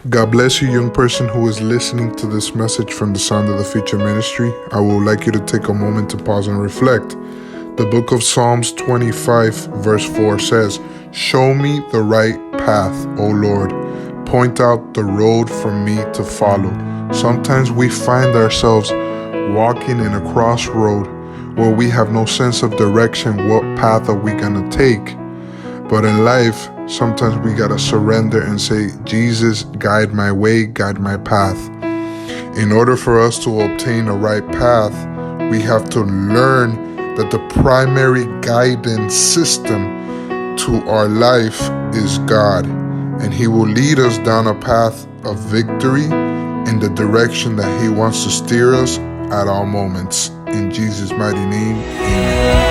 God bless you, young person who is listening to this message from the Sound of the Future Ministry. I would like you to take a moment to pause and reflect. The book of Psalms 25, verse 4 says, "Show me the right path, O Lord. Point out the road for me to follow." Sometimes we find ourselves walking in a crossroad where we have no sense of direction. What path are we going to take? But in life, sometimes we gotta surrender and say, Jesus, guide my way, guide my path. In order for us to obtain a right path, we have to learn that the primary guidance system to our life is God. And He will lead us down a path of victory in the direction that He wants to steer us at all moments. In Jesus' mighty name, amen.